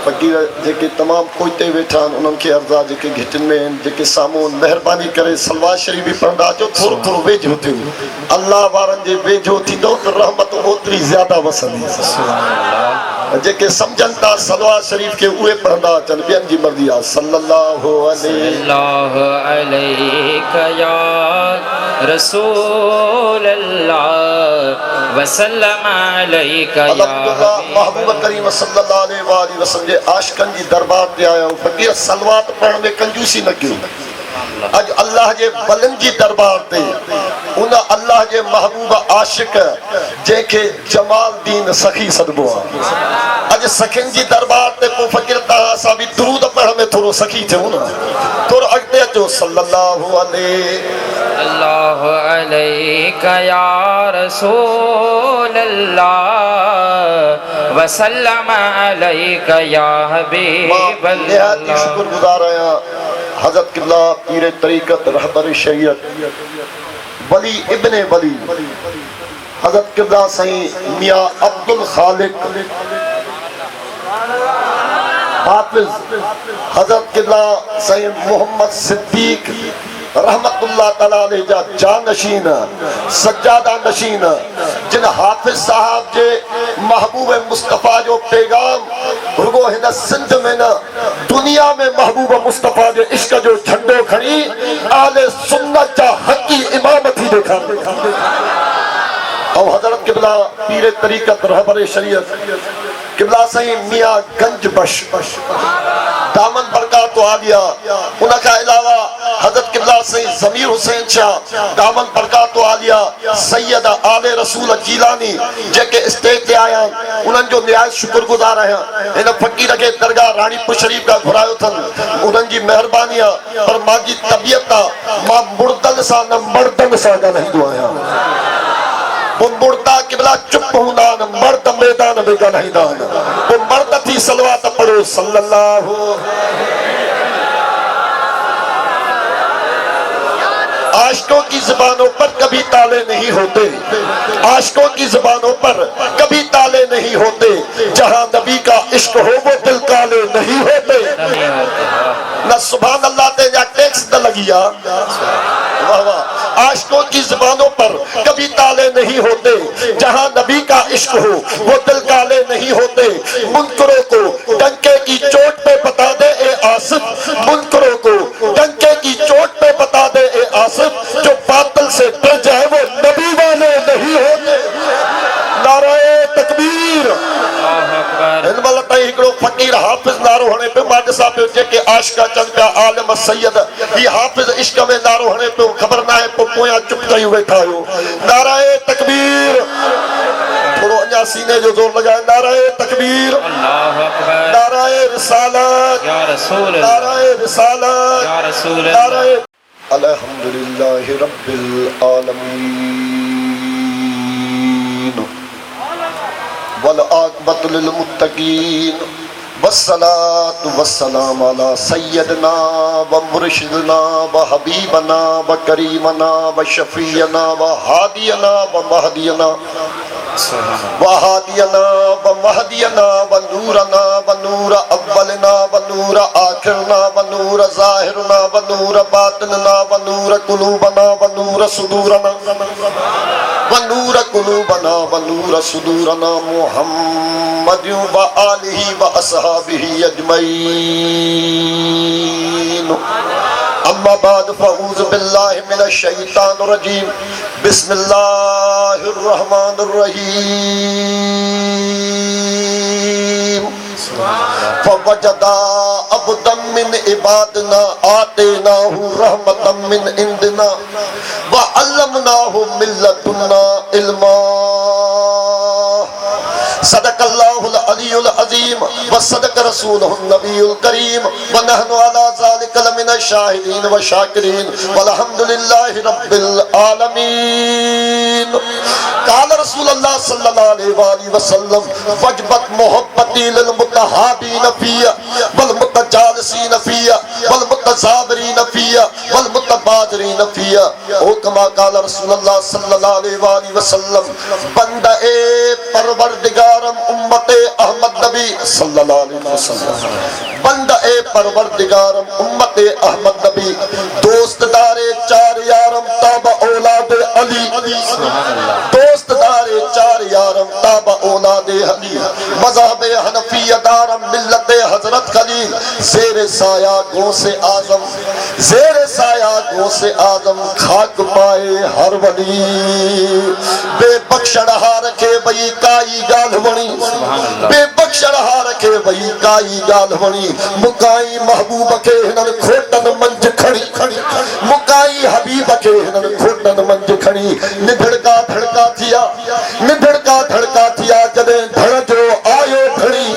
فقیر جے تمام کوئتے ویٹھان انہوں کے ارزا جے گھٹن میں جے سامون مہربانی کرے سلوات شریف بھی پڑھنا جو تھوڑو تھوڑو ویجھو تھے اللہ وارن جے ویجھو تھی دو تو رحمت اوتری زیادہ وصلی جے کہ سمجھن تا سلوات شریف کے اوے پڑھنا چل بیان جی مردی صلی اللہ علیہ یا رسول اللہ وسلم علیہ یا محبوب کریم صلی اللہ علیہ وآلہ وسلم جے عاشقن جی دربار پہ آیا ہوں فقیر سلوات پڑھنے میں کنجوسی نہ کیوں اج اللہ جے بلند جی دربار تے انہا اللہ جے محبوب عاشق جے کے جمال دین سخی صدبو اج سخن جی دربار تے کو فقیر تاہا صاحبی درود پڑھ میں تھوڑو سخی تھے ہونا تھوڑو اگتے جو صلی اللہ علیہ یا رسول اللہ وسلم علیہ یا حبیب اللہ نہایت شکر گزار آیا حضرت قبلہ پیر طریقت رہبر شریعت ولی ابن ولی حضرت قبلہ سائیں میاں عبد الخالق حافظ حضرت قبلہ سائیں محمد صدیق رحمت اللہ تعالیٰ علیہ جا جانشین سجادہ نشین جن حافظ صاحب جے محبوب مصطفیٰ جو پیغام رگو ہن سندھ میں نا دنیا میں محبوب مصطفیٰ جو عشق جو جھنڈو کھڑی آل سنت جا حقی امامت ہی دیکھا اور حضرت قبلہ پیر طریقت رہبر شریعت قبلہ سائیں میاں گنج بش دامن برکات عالیہ انہا کا علاوہ حضرت قبلہ سائیں ضمیر حسین شاہ دامن برکات عالیہ سید آل رسول جیلانی جے کے اسٹیج تے آیا انہاں جو نہایت شکر گزار ہیں انہاں فقیر کے درگاہ رانی پور شریف کا گھرایو تھن انہاں جی مہربانیاں پر ماں جی طبیعت ماں مردن سا نہ مردن سا نہیں دعایا وہ مردہ قبلہ چپ ہونا مرد میدان بگا نہیں دان وہ مرد تھی صلوات پڑھو صلی اللہ عاشقوں کی زبانوں پر کبھی تالے نہیں ہوتے عاشقوں کی زبانوں پر کبھی تالے نہیں ہوتے جہاں نبی کا عشق ہو وہ دل کالے نہیں ہوتے نہ سبحان اللہ تے یا ٹیکس نہ لگیا عاشقوں کی زبانوں پر کبھی تالے نہیں ہوتے جہاں نبی کا عشق ہو وہ دل کالے نہیں ہوتے منکروں کو ڈنکے کی چوٹ پہ بتا دے اے آصف منکروں کو ڈنکے کی چوٹ پہ بتا دے اے آصف جو باطل سے ڈر جائے وہ نبی والے نہیں ہوتے نعرہ تکبیر ان والا ہکڑو فقیر حافظ نارو ہنے پہ ماں جسا پہ جے کے عاشقہ چند پہ عالم سید یہ حافظ عشق میں نارو ہنے پہ خبر نہ ہے پویاں چپ گئی ہوئے کھایو نعرہ تکبیر تھوڑو انجا سینے جو زور لگائے نعرہ تکبیر نعرہ رسالت نعرہ رسالت نعرہ الحمدللہ رب العالمین والعاقبۃ للمتقین والصلاة والسلام على سیدنا ومرشدنا وحبیبنا وکریمنا وشفیعنا وحادینا ومہدینا وحادینا ومہدینا ونورنا ونور اولنا ونور آخرنا ونور ظاہرنا ونور باطننا ونور قلوبنا ونور صدورنا ونور قلوبنا ونور صدورنا محمد وآلہ وأصحابہ اجمعین اما بعد فاعوذ باللہ من الشیطان الرجیم بسم اللہ الرحمن الرحیم فوجدا عبدا من عبادنا آتیناہ رحمتا من عندنا وعلمناہ من لدنا علما صدق اللہ العلی العظیم وصدق رسولہ النبی الکریم ونحن علی ذالک لمن الشاہدین والشاکرین والحمدللہ رب العالمین قال رسول اللہ صلی اللہ علیہ وآلہ وسلم وجبت محبتی للمتحابین فیہ والمتجالسین فیہ والمتزابرین فیہ والمتبادرین فیہ او کما قال رسول اللہ صلی اللہ علیہ وآلہ وسلم بندہ پروردگارم امت احمد نبی نبی صلی اللہ علیہ وسلم بندہ پروردگارم امت احمد نبی دوست دارے چار یارم تابع اولاد علی دوست دارے چار یارم تابع اولاد علی مذہب حنفی دارم ملت حضرت خلیل زیر سایہ غوث اعظم زیر سایہ غوث اعظم خاک پائے ہر ولی بے بخش رہا رکھے بھئی کائی گال ونی بے بخش رہا رکھے بھئی کائی گال ونی مکائی محبوب کے ہنن کھوٹن منج کھڑی مکائی حبیب کے ہنن کھوٹن منج کھڑی ندھڑکا دھڑکا تھیا ندھڑکا دھڑکا تھیا جدے دھڑ جو آیو دھڑی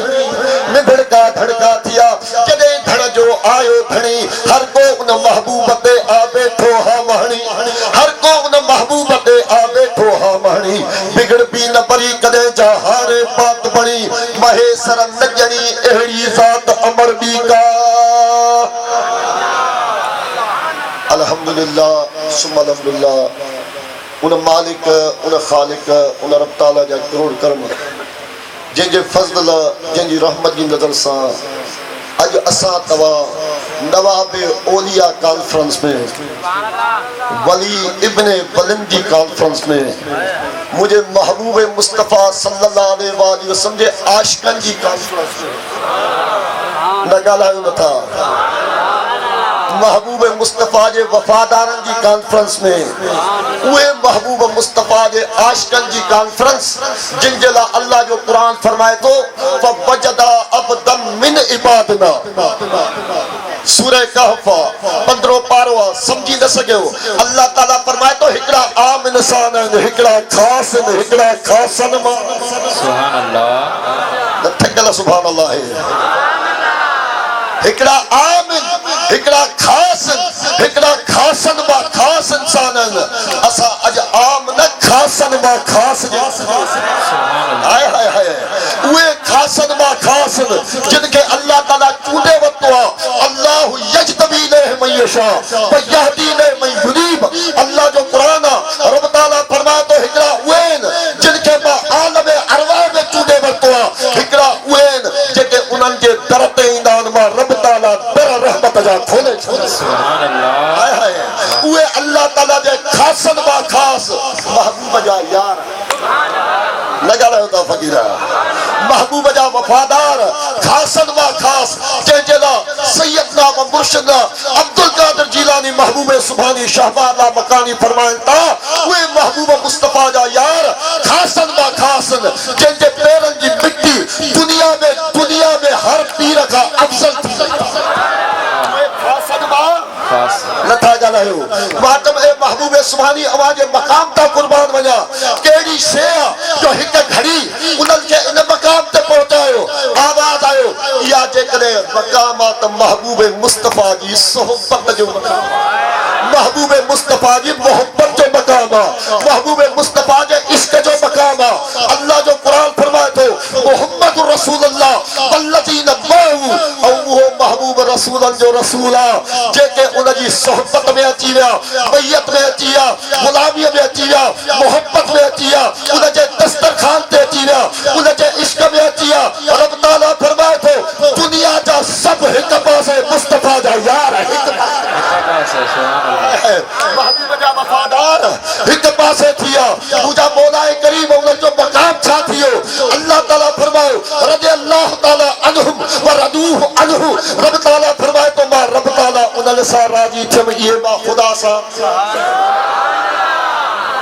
ندھڑکا دھڑکا تھیا جدے دھڑ جو آیو دھڑی ہر کو ان محبوب تے آ بیٹھو ہاں مہنی ہر کو ان محبوب تے آ بیٹھو ہاں مہنی بگڑ بھی نہ پری کدے جہارے بات بڑی مہے سرن نجنی اہڑی ذات امر بھی کا الحمدللہ ثم الحمدللہ ان مالک ان خالق ان رب تعالیٰ جا کروڑ کرم جن جے فضل جن جی رحمت کی نظر سا اج اساں توا نواب اولیاء کانفرنس میں ولی ابن بلندی کانفرنس میں مجھے محبوب مصطفیٰ صلی اللہ علیہ وآلہ وسلم جے عاشقن جی کانفرنس میں نگالائیو نہ تھا محبوب مصطفیٰ جے وفادارن جی کانفرنس میں اوے محبوب مصطفیٰ جے عاشقن جی کانفرنس جن جلا اللہ جو قرآن فرمائے تو فَوَجَدَا عَبْدًا مِّنْ عِبَادِنَا سورہ کہف 15 پاروا سمجھی نہ سکے ہو اللہ تعالیٰ فرمائے تو ہکڑا عام انسان ہے ہکڑا خاص ہے ہکڑا خاصن سبحان اللہ نتھکلا سبحان اللہ ہے ہکڑا آمن ہکڑا خاصن ہکڑا خاصن با خاص انسانن اسا اج عام نہ خاصن با خاص ہائے ہائے ہائے اوے خاصن با خاصن جن کے اللہ تعالیٰ چوندے وقتوا اللہ یجتبی لہ من یشاء ویہدی لہ من یریب اللہ جو قرآن رب تعالیٰ فرمائے تو ہکڑا اوین جن کے با عالم ارواح میں چوندے وقتوا ہکڑا اوین جن کے انہن کے درتے ایندان ما رب تعالیٰ در رحمت جا کھولے سبحان اللہ آئے آئے اوے اللہ تعالیٰ جے خاصن با خاص محبوب جا یار لگا رہے ہوتا فقیرہ محبوب جا وفادار خاصن با خاص جے جلا سیدنا و مرشدنا عبدالقادر جیلانی محبوب سبحانی شہباللہ مکانی فرمائنتا اوے محبوب مصطفیٰ جا یار خاصن با خاصن جن جے پیرن جی مٹی دنیا میں ہر پیر کا افضل تھی نتھا جا رہے ہو ماتم اے محبوب سبحانی آواز مقام تا قربان بنیا کیڑی شیعہ جو ہک گھڑی انہوں کے ان مقام تے پہنچائیو آواز آئیو یا جے کرے مقامات محبوب مصطفیٰ جی صحبت جو مقام محبوب مصطفیٰ جی محبت جو مقام محبوب مصطفیٰ جی عشق جو مقام اللہ جو قرآن فرمائے تو محمد رسول اللہ والذین معہو او وہ محبوب رسول جو رسولہ جے کہ انہوں جی صحبت میں اچیا بیعت میں اچیا غلامی میں اچیا محبت میں اچیا انہوں جے دسترخوان تے اچیا انہوں جے عشق میں اچیا رب تعالیٰ فرمائے تو دنیا جا سب ہک پاسے مصطفیٰ جا یار ہک پاسے محبوب جا وفادار ہک پاسے تھیا مجھا مولا کریم انہوں جو مقام چھا تھیو اللہ تعالیٰ فرمائے رضی اللہ تعالیٰ عنہم و ردوہ عنہ رب تعالیٰ فرمائے تو ماں رب تعالیٰ انہوں سا راجی تھم یہ با خدا سا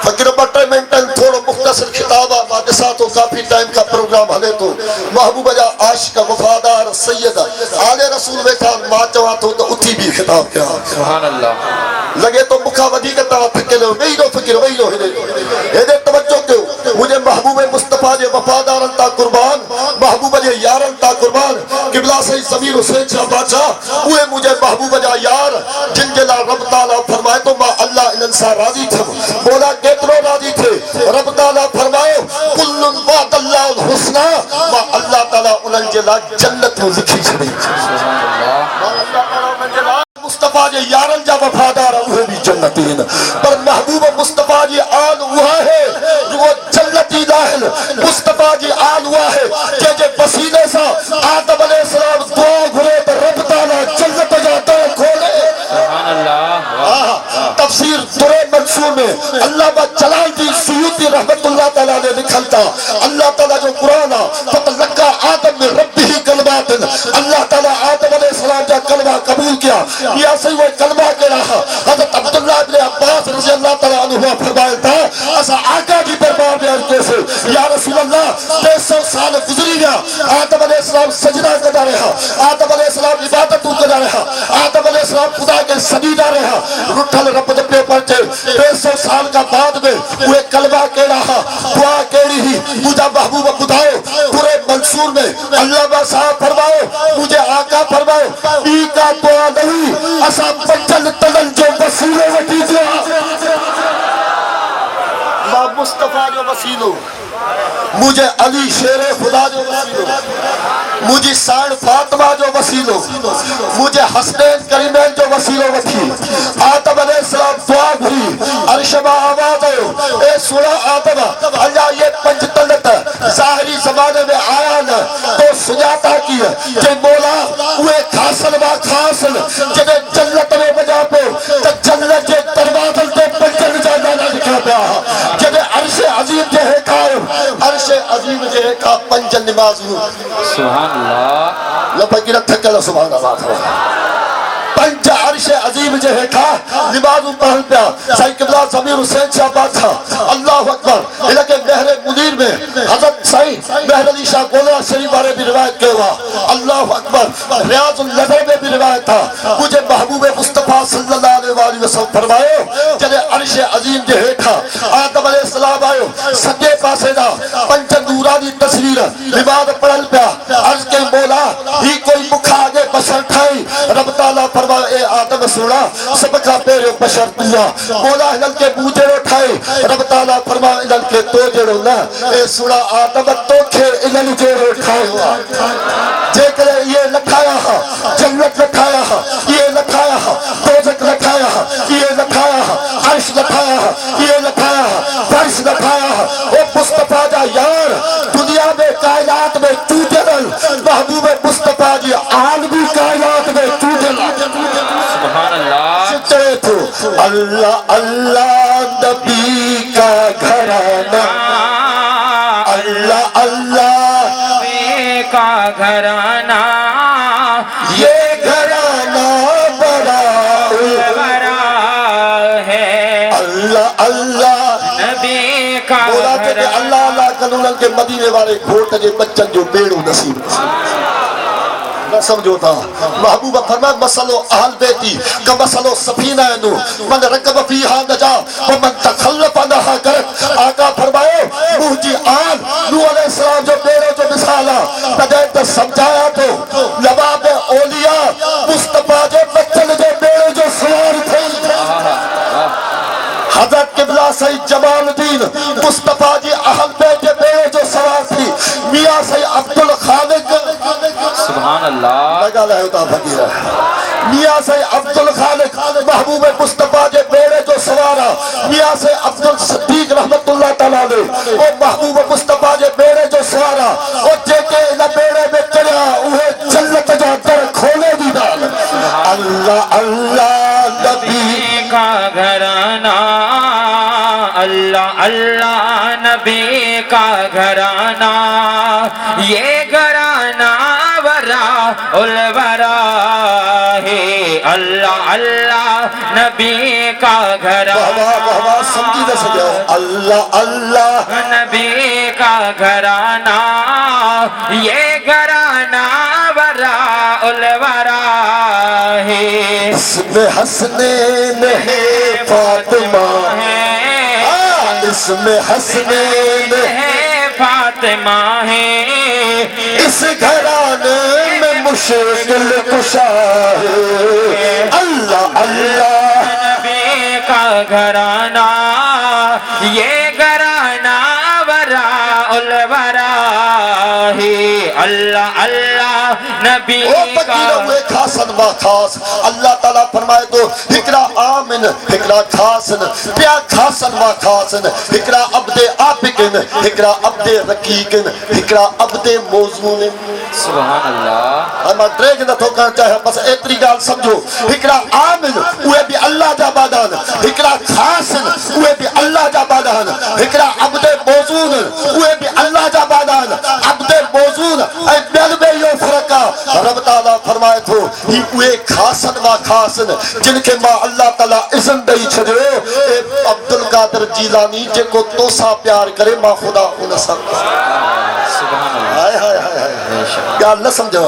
فکر بٹے منٹن تھوڑا مختصر خطابہ مادسا تو کافی ٹائم کا پروگرام ہلے تو محبوب جا عاشق وفادار سید آل رسول بیٹھا ماں چواں تو اتھی بھی خطاب کیا سبحان اللہ لگے تو مکھا ودی کرتا تھکے لو وہی لو فکر وہی لو ہدے توجہ کیوں مجھے محبوب مصطفیٰ جے وفادارن تا قربان محبوب جے یارن تا قربان قبلہ سے ضمیر حسین شاہ بادشاہ ہوئے مجھے محبوب جا یار جن جلا رب تعالیٰ فرمائے تو ماں اللہ ان انسا راضی تھا بولا کترو راضی تھے رب تعالیٰ فرمائے کل وعد اللہ الحسنہ ماں اللہ تعالیٰ انہن جلا جنت میں لکھی چھڑی مصطفیٰ جی یارن جا وفادار وہ بھی جنتین پر محبوب مصطفیٰ جی آل ہوا ہے جو جنتی داخل مصطفیٰ جی آل ہوا ہے کہ جے وسیلے سا علامہ جلال الدین سیوطی رحمت اللہ تعالیٰ نے لکھا تھا اللہ تعالیٰ جو قرآن فتلقى آدم من ربہ کلمات اللہ تعالیٰ آدم علیہ السلام کا کلمہ قبول کیا یا صحیح وہ کلمہ کے رہا حضرت عبداللہ ابن عباس رضی اللہ تعالیٰ عنہ فرمایا تھا ایسا آقا کی دربار میں عرض سے یا رسول اللہ 300 سال گزری گیا آدم علیہ السلام سجدہ کرتا رہا آدم علیہ السلام عبادت کرتا رہا آدم علیہ السلام خدا کے سجدہ رہا رٹھل رب دے پر 300 سال کا بعد میں وہ کلمہ کے رہا دعا کیڑی ہی مجھے محبوب بتاؤ پورے منصور میں علامہ صاحب فرماؤ مجھے آقا فرماؤ ای کا دعا نہیں اسا پچل تلن جو وسیلے وٹی دعا ماں مصطفیٰ جو وسیلو مجھے علی شیر خدا جو وسیلو مجھے سان فاطمہ جو وسیلو مجھے حسنین کریمین جو وسیلو وٹھی آدم علیہ السلام دعا بھری عرشبہ آواز آئے اے سوڑا آدم اللہ یہ پنج تلت ظاہری زمانے میں آیا نا تو سجاتا کی ہے کہ مولا اوے کھاسل با کھاسل جنہیں جنت میں بجا پہ تو جنت کے دروازل تے پنجل جانا لکھا پیا جنہیں عرش عظیم جے ہے کھائے عرش عظیم جے ہے کھا پنجل نماز ہوں سبحان اللہ لپکی رکھا کلا سبحان اللہ پنج عرش عظیم جے ہے کھا نماز پڑھل پیا سید قبلہ ضمیر حسین شاہ بادشاہ اللہ اکبر علاقے مہر منیر میں حضرت سید مہر علی شاہ گولہ شریف بارے بھی روایت کے ہوا اللہ اکبر ریاض النظر میں بھی روایت تھا مجھے محبوب مصطفیٰ صلی اللہ علیہ وسلم فرمائے جنہیں عرش عظیم جے ہے کھا آدم علیہ السلام آئے سجے پاسے دا پنج نورانی تصویر نماز پڑھل پیا عرض کے مولا ہی کوئی مکھا آگے بشر ٹھائی رب تعالیٰ فرمائے اے آدم سوڑا سب کا پیرے بشر دیا مولا ہلل کے بوجھے اٹھائے رب تعالیٰ فرمائے ہلل کے تو جڑو نا اے سوڑا آدم تو کھے ہلل جڑو اٹھائے ہوا جے کرے یہ لکھایا ہا جنت لکھایا ہا یہ لکھایا ہا دوزک لکھایا ہا یہ لکھایا ہا عرش لکھایا ہا یہ لکھایا ہا فرش لکھایا ہا او مصطفیٰ جا یار دنیا میں کائنات میں تو جلل محبوب مصطفیٰ جی عالمی کائنات میں تو جلل سبحان اللہ سترے تو اللہ اللہ نبی کا گھرانہ اللہ اللہ نبی کا گھرانہ یہ گھرانہ بڑا ہے اللہ اللہ نبی کا مولا تے اللہ اللہ کنونن کے مدینے والے گھوٹ کے بچن جو بیڑو نصیب نہ سمجھو تھا محبوبہ فرمائے مسلو اہل بیتی کا مسلو سفینہ نو من رکب فیہا نجا ومن تخلف انہا گرک آقا فرمائے مہجی آل نو علیہ السلام جو بیڑے جو مثالا تجھے سمجھایا تو لباب اولیاء مصطفیٰ جو بچل جو بیڑے جو سوار تھے حضرت قبلہ سید جمال الدین مصطفیٰ جی اہل بیت بیڑے جو سوار تھی میاں سید عبدالخالق سبحان اللہ لگا لائے ہوتا فقیر ہے میاں سے عبدالخالق محبوب مصطفیٰ جے بیڑے جو سوارا میاں سے عبدالصدیق رحمت اللہ تعالیٰ نے وہ محبوب مصطفیٰ جے بیڑے جو سوارا وہ جے کے انہ بیڑے میں چڑیا اوہ جنت جا در کھولے دی دال اللہ اللہ نبی کا گھرانہ اللہ اللہ نبی کا گھرانہ یہ گھرانہ ورا الورا ہے اللہ اللہ نبی کا گھرانہ سمجھی دے سکے اللہ اللہ نبی کا گھرانہ یہ گھرانہ ورا الورا ہے اس میں حسنین ہے فاطمہ اس میں حسنین ہے فاطمہ ہے اس گھرانے میں مشکل کشا ہے اللہ اللہ نبی کا گھرانہ یہ گھرانہ ورا الورا ہے اللہ اللہ نبی او فقیر ہوئے خاصن و خاص اللہ تعالیٰ فرمائے تو ہکڑا آمن ہکڑا خاصن پیا خاصن و خاصن ہکڑا عبد آبکن ہکڑا عبد رقیقن ہکڑا عبد موزون سبحان اللہ میں ڈریگ نہ تھوکنا چاہے بس ایتری گال سمجھو ہکڑا آمن اوے بھی اللہ جا بادان ہکڑا خاصن اوے بھی اللہ جا بادان ہکڑا عبد موزون اوے بھی اللہ جا بادان عبد موزون اے بیل میں یو فرقہ رب تعالیٰ فرمائے تو ہی اوے خاصن و خاصن جن کے ماں اللہ تعالیٰ اذن دئی چھڑے اے عبدالقادر جیلانی جے کو تو سا پیار کرے ماں خدا انسا سبحان اللہ ہائے ہائے ہائے گال نہ سمجھو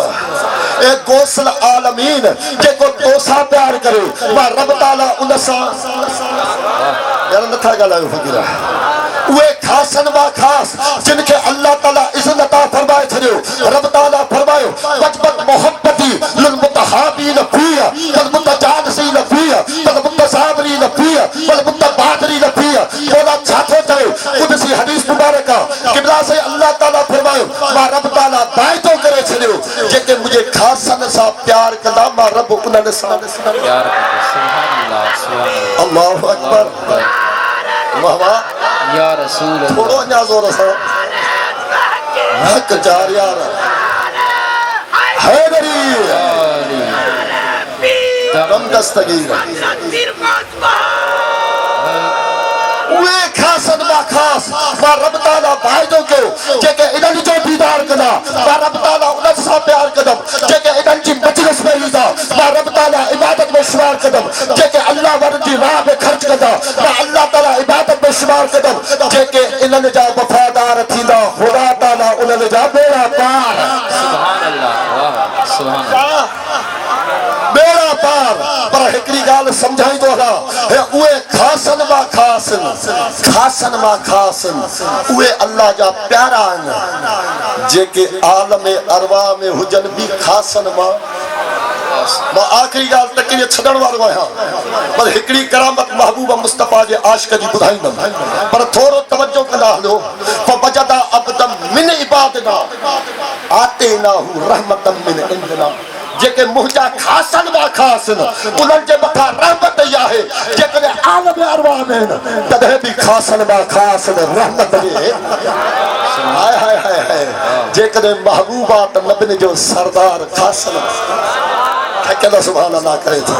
اے گوسل عالمین جے کو تو سا پیار کرے ماں رب تعالیٰ انسا یار نہ تھا گالا فقیرہ وہ خاصن و خاص جن کے اللہ تعالیٰ اذن عطا فرمائے چھڑے رب تعالیٰ فرمائے وجبت محبتی للمتحابین فیہ والمتجانسین فیہ والمتصابرین فیہ والمتبادرین فیہ مولا چھاتو چاہے قدسی حدیث مبارکہ قبلہ سے اللہ تعالیٰ فرمائے ماں رب تعالیٰ بائتوں کرے چھڑے جے کہ مجھے خاصن سا پیار کلا ماں رب انہوں نے پیار کرتے سبحان اللہ سبحان اللہ اکبر اللہ یا رسول اللہ تھوڑو انجا زور سا حق جار یار حیدری دم دستگیر اوے خاصن با خاص ماں رب تعالیٰ بھائدوں کو جے کہ ادھن جو بیدار کنا ماں رب تعالیٰ انہوں سا پیار قدم جے کہ ادھن جی مجلس میں لیتا ماں رب تعالیٰ عبادت میں شمار قدم جے کہ اللہ ورن جی راہ میں خرچ کدا ماں اللہ تعالیٰ عبادت میں شمار قدم جے کہ انہوں جا وفادار تھینا خدا تعالیٰ انہوں جا بیڑا پار سبحان اللہ سبحان اللہ بیڑا پار پر ہکری گال سمجھائی دو رہا ہے اوے خاصن و خاصن خاصن و خاصن اوے اللہ جا پیارا آنا جے کہ عالم ارواح میں حجن بھی خاصن و میں آخری گال تک یہ چھڑن والو آیا پر ہکڑی کرامت محبوب مصطفیٰ جے عاشق جی بدھائی نم پر تھوڑو توجہ کنا ہلو فوجدہ عبدم من عبادنا آتیناہو رحمتا من عندنا جے کہ مہجا خاصن و خاصن انہوں جے مکھا رحمت یا ہے جے کہ عالم ارواح میں تدہ بھی خاصن و خاصن رحمت ہے ہائے ہائے ہائے ہائے جے کہ محبوبات نبن جو سردار خاصن کہنا سبحان اللہ کرے تھا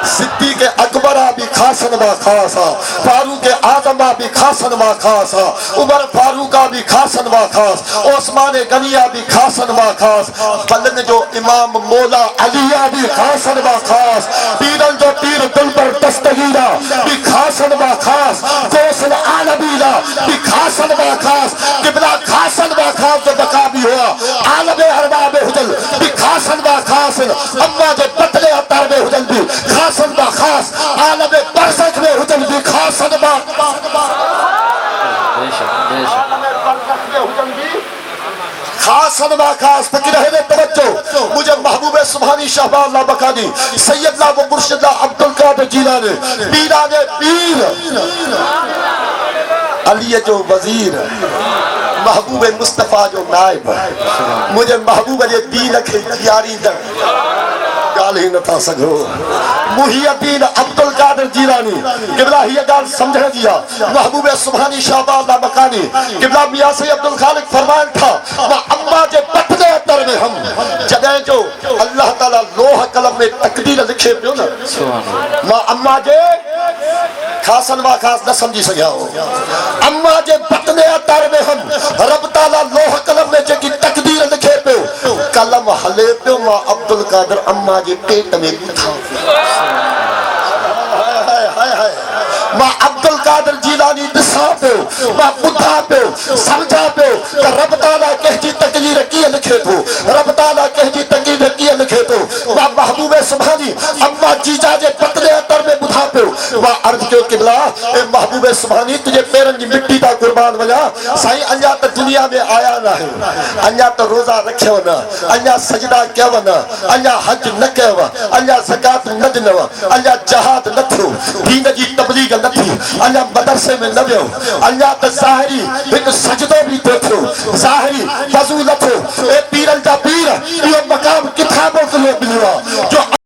صدیق اکبرہ بھی خاصن و خاصا فاروق اعظمہ بھی خاصن و خاصا عمر فاروقہ بھی خاصن و خاص عثمان غنیہ بھی خاصن و خاص بلن جو امام مولا علیہ بھی خاصن و خاص پیرن جو پیر دل پر دستگیرہ بھی خاصن و خاص غوث عالمیہ بھی خاصن و خاص قبلہ خاصن و خاص جو بقا بھی ہوا عالم ارواح میں حجل بھی خاصن و خاص اما جو بطلے اتار میں حجل بھی خاصن با خاص عالم برزخ میں حجل بھی خاصن با خاصن با خاص فکر ہے توجہ مجھے محبوب سبحانی شاہ اللہ بکانی سید اللہ و مرشد اللہ عبدالقادر جیلانی پیران پیر علی جو وزیر محبوب مصطفیٰ جو نائب مجھے محبوب علی دین کے جیاری در گال ہی نہ تھا سکھو محی الدین عبدالقادر جیلانی قبلہ ہی گال سمجھے دیا محبوب سبحانی شاہ اللہ مکانی قبلہ میاں سید عبدالخالق فرمان تھا وہ اما جے بطنے اتر میں ہم جدیں جو اللہ تعالیٰ لوح قلم میں تقدیر لکھے پیو نا ماں اما جے خاصن و خاص نہ سمجھی سکیا ہو اما جے بطنے اتر میں ہم رب تعالیٰ لوح قلم میں جے کی تقدیر لکھے پیو قلم حلے پیو ماں عبدالقادر اما جے پیٹ میں تھا ماں عبدالقادر جیلانی دسا پیو ماں بدھا پیو سمجھا پیو کہ رب تعالیٰ کہجی تقدیر کیے لکھے تو رب تعالیٰ کہجی تقدیر کیے لکھے تو ماں محبوب سبحانی اما جیجا جے پتلے اتر میں بدھا پیو ماں عرض کیو قبلہ اے محبوب سبحانی تجھے پیرن جی مٹی تا قربان وجا سائیں انجا تا دنیا میں آیا نہ ہے انجا تا روزہ رکھے ونا انجا سجدہ کیا ونا انجا حج نہ کیا ونا انجا زکاة نہ دنوا انجا جہاد نہ تھو دین جی تبلیغ وڈی گل تھی اللہ مدرسے میں نہ ویو اللہ تے ظاہری ایک سجدو بھی دیکھو ظاہری وضو لتھو اے پیرن دا پیر یہ مقام کتابوں کے لوگ ملوا جو